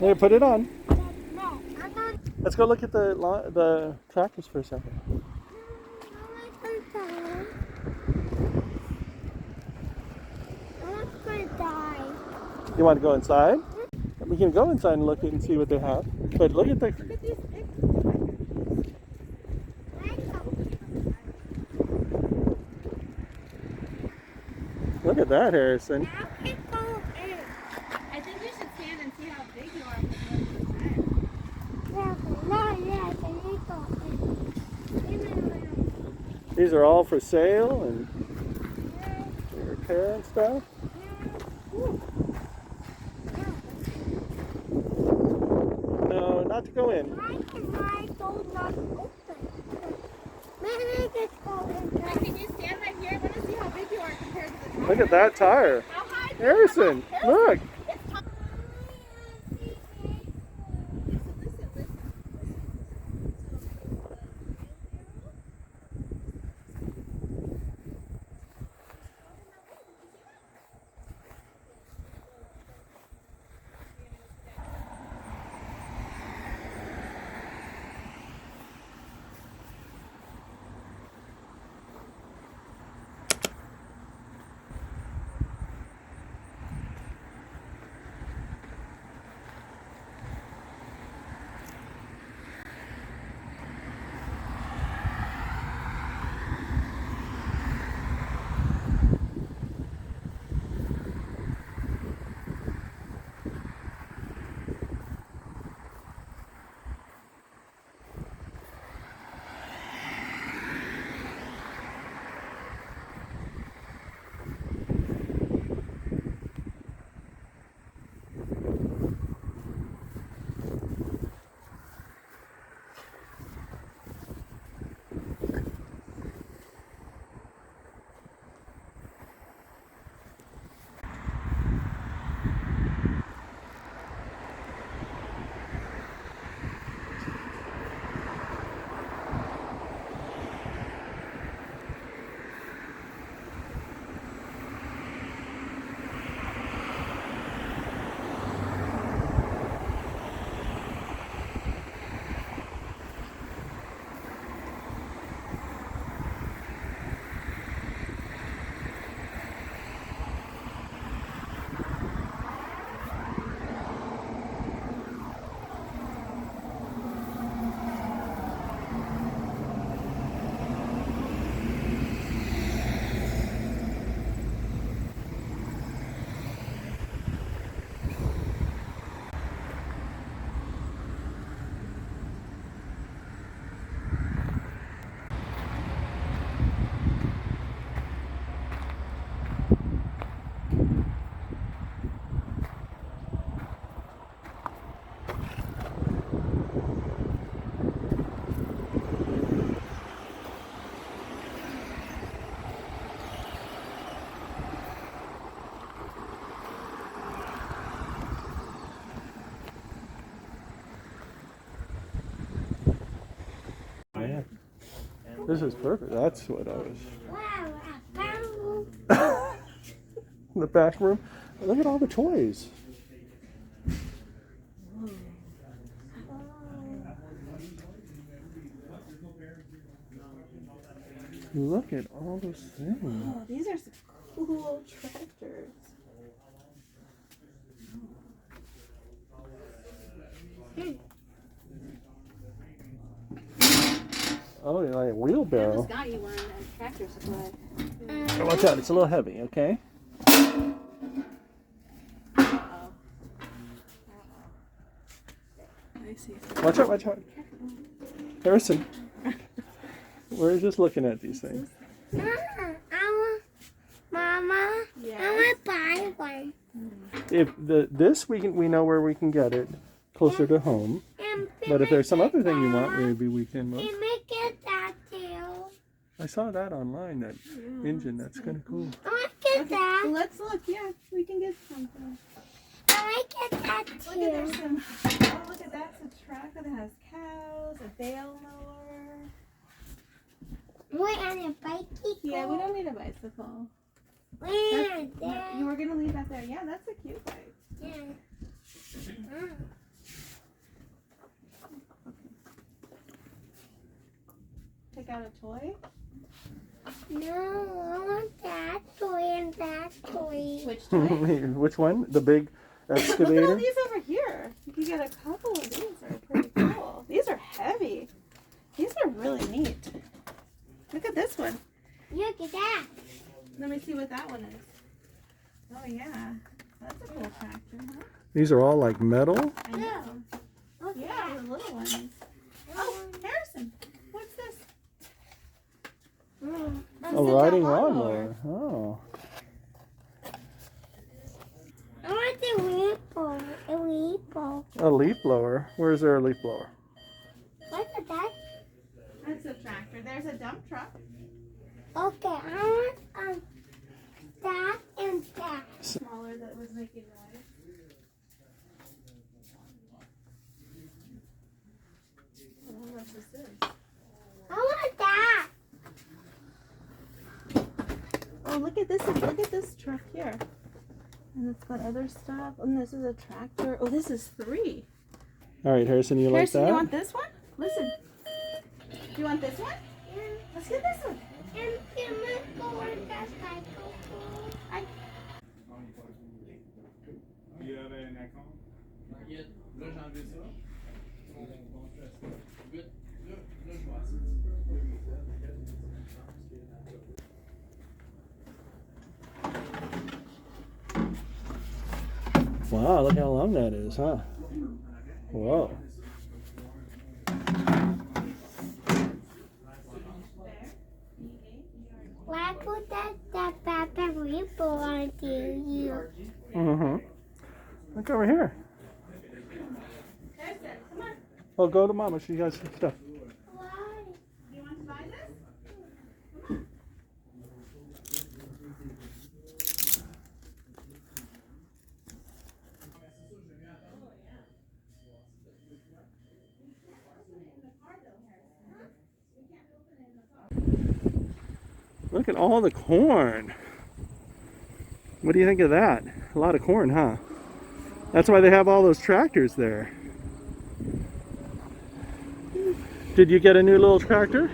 Here, put it on. Let's go look at the tractors for a second. You want to go inside? We can go inside and look and see what they have. But look at the... Look at that, Harrison. I think we should stand and see how big you are. These are all for sale and repair and stuff. No, not to go in. Can you stand right here? I want to see how big you are compared to the tire. Look at that tire. How high? Harrison, look. Yeah. This is perfect. That's what I was. The back room. Look at all the toys. Look at all those things. Oh, these are some cool tractors. Oh, you're like a wheelbarrow. I just got you one at Tractor Supply. Watch out, it's a little heavy, okay? I see. Watch out, watch out. Harrison, we're just looking at these things. Mama, Yes. I want to buy one. If this we know where we can get it closer to home. But if there's some other thing you want, maybe we can look. Can we get that too? I saw that online, that engine. That's kind of cool. I want to get that. Let's look. Yeah, we can get something. I want to get that Look at too. there's some. Oh, look at that. It's a tractor that has cows, a bale mower. Wait, on a bicycle? Yeah, we don't need a bicycle. Where? You were gonna leave that there. Yeah, that's a cute bike. Yeah. Take out a toy. No, I want that toy and that toy. Which toy? Which one? The big Look at all excavator? these over here. You can get a couple of these. Are pretty cool. These are heavy. These are really neat. Look at this one. Look at that. Let me see what that one is. Oh yeah, that's a cool tractor, huh? These are all like metal? I know. Look Yeah, at the little ones. that. Oh, Harrison, what's this? A riding lawnmower. Oh. I want the weeple. A weeple. A leaf blower. Where's there a leaf blower? Look at that. That's a tractor. There's a dump truck. Okay, I want that and that. Smaller that was making noise. I don't know what this is. I want that. Oh, look at this! Look at this truck here. And it's got other stuff. And this is a tractor. Oh, this is 3. All right, Harrison, you like Harrison, that? you want this one? Listen. Do you want this one? Let's get this one. And can we go on that cycle? Il y avait un account. Là, j'ai enlevé ça. Là, je vois ça. Wow, look how long that is, huh? Whoa. Why put that Papa weeple onto you? Mm-hmm. Look over here. Harrison, come on. Oh, go to Mama. She has some stuff. Why? Do you want to buy this? Look at all the corn. What do you think of that? A lot of corn, huh? That's why they have all those tractors there. Did you get a new little tractor?